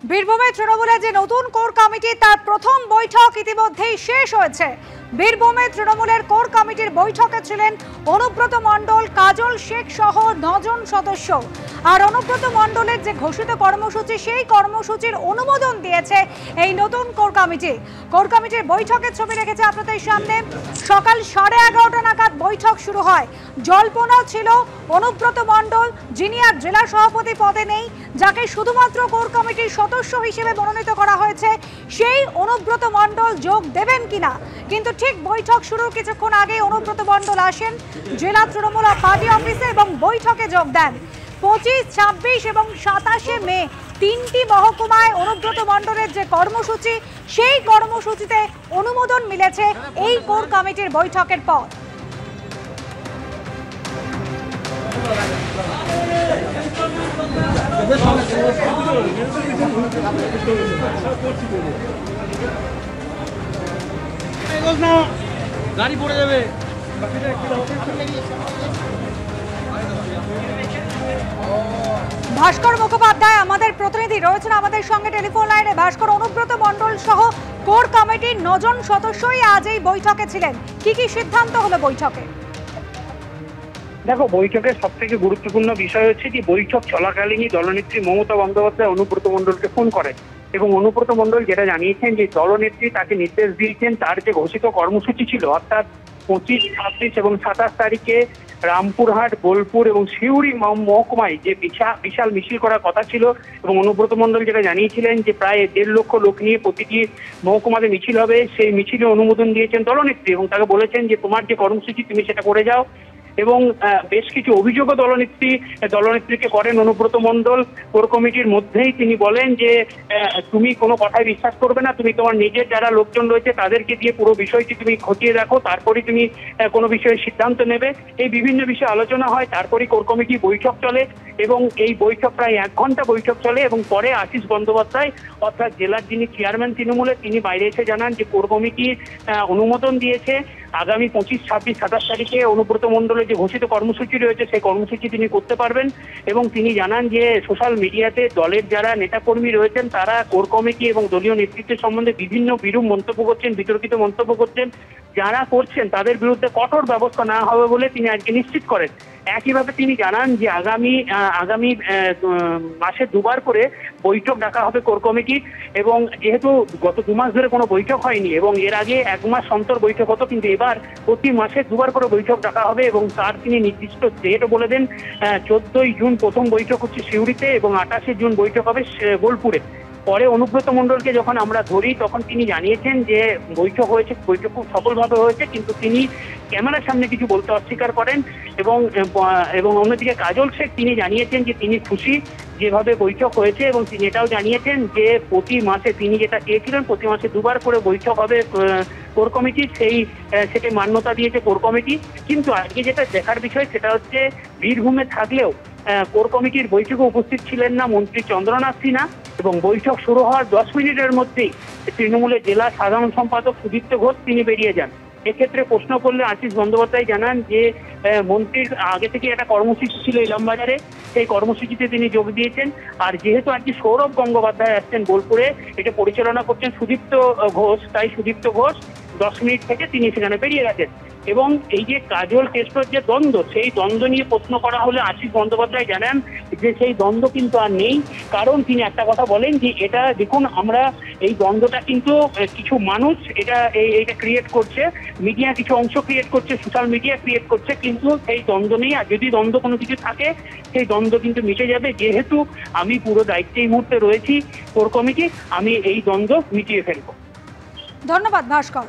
বীরভূমে তৃণমূলের যে নতুন কোর কমিটি তার প্রথম বৈঠক ইতিমধ্যেই শেষ হয়েছে। বীরভূমে তৃণমূলের কোর কমিটির বৈঠকে ছিলেন অনুব্রত মণ্ডল, কাজল শেখ সহ 9 জন সদস্য। আর অনুব্রত মণ্ডলের যে ঘোষিত কর্মসূচি, সেই কর্মসূচির অনুমোদন দিয়েছে এই নতুন কোর কমিটি। কোর কমিটির বৈঠকের ছবি রেখেছে আপনাদের সামনে। সকাল 11:30 নাগাদ বৈঠক শুরু হয়। জল্পনা ছিল অনুব্রত মণ্ডল, যিনি আর জেলা সভাপতি পদে নেই, যাকে শুধুমাত্র কোর কমিটির সদস্য হিসেবে মনোনীত করা হয়েছে, সেই অনুব্রত মণ্ডল যোগ দেবেন কিনা। কিন্তু ঠিক বৈঠক শুরুর কিছুক্ষণ আগে অনুব্রত মণ্ডল আসেন জেলা তৃণমূল পার্টি অফিসে এবং বৈঠকে যোগ দেন। 25, 26 এবং 27 মে 3টি মহকুমায় অনুব্রত মণ্ডলের যে কর্মসূচি, সেই কর্মসূচিতে অনুমোদন মিলেছে এই কোর কমিটির বৈঠকের পর। গাড়ি পড়ে যাবে। ভাস্কর মুখোপাধ্যায় আমাদের প্রতিনিধি রয়েছেন আমাদের সঙ্গে টেলিফোন লাইনে। ভাস্কর, অনুব্রত মণ্ডল সহ কোর কমিটির 9 জন সদস্যই আজ এই বৈঠকে ছিলেন। কি কি সিদ্ধান্ত হলো বৈঠকে? দেখো, বৈঠকের সব থেকে গুরুত্বপূর্ণ বিষয় হচ্ছে যে বৈঠক চলাকালীনই দলনেত্রী মমতা বন্দ্যোপাধ্যায় অনুব্রত মণ্ডলকে ফোন করেন এবং অনুব্রত মণ্ডল যেটা জানিয়েছেন যে দলনেত্রী তাকে নির্দেশ দিয়েছেন তার যে ঘোষিত কর্মসূচি ছিল, অর্থাৎ 25, 26 এবং 27 তারিখে রামপুরহাট, বোলপুর এবং সিউড়ি মহকুমায় যে বিশাল মিছিল করার কথা ছিল এবং অনুব্রত মণ্ডল যেটা জানিয়েছিলেন যে প্রায় 1.5 লক্ষ লোক নিয়ে প্রতিটি মহকুমাতে মিছিল হবে, সেই মিছিলে অনুমোদন দিয়েছেন দলনেত্রী এবং তাকে বলেছেন যে তোমার যে কর্মসূচি তুমি সেটা করে যাও। এবং বেশ কিছু অভিযোগও দলনেত্রীকে করেন অনুব্রত মণ্ডল। কোর কমিটির মধ্যেই তিনি বলেন যে তুমি কোনো কথায় বিশ্বাস করবে না, তুমি তোমার নিজের যারা লোকজন রয়েছে তাদেরকে দিয়ে পুরো বিষয়টি তুমি খতিয়ে দেখো, তারপরে তুমি কোনো বিষয়ে সিদ্ধান্ত নেবে। এই বিভিন্ন বিষয়ে আলোচনা হয়, তারপরে কোর কমিটি বৈঠক চলে এবং এই বৈঠক প্রায় 1 ঘন্টা বৈঠক চলে এবং পরে আশিস বন্দ্যোপাধ্যায় অর্থাৎ জেলার যিনি চেয়ারম্যান তৃণমূলের, তিনি বাইরে এসে জানান যে কোর কমিটি অনুমোদন দিয়েছে আগামী 25, 26, 27 তারিখে অনুব্রত মণ্ডলের যে ঘোষিত কর্মসূচি রয়েছে সেই কর্মসূচি তিনি করতে পারবেন। এবং তিনি জানান যে সোশ্যাল মিডিয়াতে দলের যারা নেতাকর্মী রয়েছেন তারা কোর কমিটি এবং দলীয় নেতৃত্বের সম্বন্ধে বিভিন্ন বিরূপ মন্তব্য করছেন, বিতর্কিত মন্তব্য করছেন, যারা করছেন তাদের বিরুদ্ধে কঠোর ব্যবস্থা নেওয়া হবে বলে তিনি আজকে নিশ্চিত করেন। একইভাবে তিনি জানান যে আগামী মাসে 2বার করে বৈঠক ডাকা হবে কোর কমিটির এবং যেহেতু গত 2 মাস ধরে কোনো বৈঠক হয়নি এবং এর আগে 1 মাস অন্তর বৈঠক হতো, কিন্তু এবার প্রতি মাসে 2বার করে বৈঠক ডাকা হবে এবং তার তিনি নির্দিষ্ট ডেটও বলে দেন। 14ই জুন প্রথম বৈঠক হচ্ছে সিউড়িতে এবং 28শে জুন বৈঠক হবে বোলপুরে। পরে অনুব্রত মণ্ডলকে যখন আমরা ধরি তখন তিনি জানিয়েছেন যে বৈঠক হয়েছে, বৈঠক খুব সফলভাবে হয়েছে, কিন্তু তিনি ক্যামেরার সামনে কিছু বলতে অস্বীকার করেন এবং অন্যদিকে কাজল শেখ তিনি জানিয়েছেন যে তিনি খুশি যেভাবে বৈঠক হয়েছে এবং তিনি এটাও জানিয়েছেন যে প্রতি মাসে তিনি যেটা চেয়েছিলেন প্রতি মাসে 2বার করে বৈঠক হবে কোর কমিটির, সেটা মান্যতা দিয়েছে কোর কমিটি। কিন্তু আজকে যেটা দেখার বিষয় সেটা হচ্ছে বীরভূমে থাকলেও কোর কমিটির বৈঠকে উপস্থিত ছিলেন না মন্ত্রী চন্দ্রনাথ সিনহা এবং বৈঠক শুরু হওয়ার 10 মিনিটের মধ্যেই তৃণমূলের জেলা সাধারণ সম্পাদক সুদীপ্ত ঘোষ তিনি বেরিয়ে যান। এক্ষেত্রে প্রশ্ন করলে আশিস বন্দ্যোপাধ্যায় জানান যে মন্ত্রীর আগে থেকে একটা কর্মসূচি ছিল ইলামবাজারে, সেই কর্মসূচিতে তিনি যোগ দিয়েছেন। আর যেহেতু আজকে সৌরভ গঙ্গোপাধ্যায় আসছেন বোলপুরে, এটা পরিচালনা করছেন সুদীপ্ত ঘোষ, তাই সুদীপ্ত ঘোষ 10 মিনিট থেকে তিনি সেখানে বেরিয়ে গেছেন। এবং এই যে কাজল কেষ্টর যে দ্বন্দ্ব, সেই দ্বন্দ্ব নিয়ে প্রশ্ন করা হলে আশিস বন্দ্যোপাধ্যায় জানান যে সেই দ্বন্দ্ব কিন্তু আর নেই, কারণ তিনি একটা কথা বলেন যে এটা দেখুন আমরা এই দ্বন্দ্বটা কিন্তু কিছু মানুষ এটা ক্রিয়েট করছে, মিডিয়া কিছু অংশ ক্রিয়েট করছে, সোশ্যাল মিডিয়া ক্রিয়েট করছে, কিন্তু সেই দ্বন্দ্ব নেই। আর যদি দ্বন্দ্ব কোনো কিছু থাকে সেই দ্বন্দ্ব কিন্তু মিটে যাবে, যেহেতু আমি পুরো দায়িত্বে এই মুহূর্তে রয়েছি কোর কমিটি, আমি এই দ্বন্দ্ব মিটিয়ে ফেলবো। ধন্যবাদ ভাস্কর।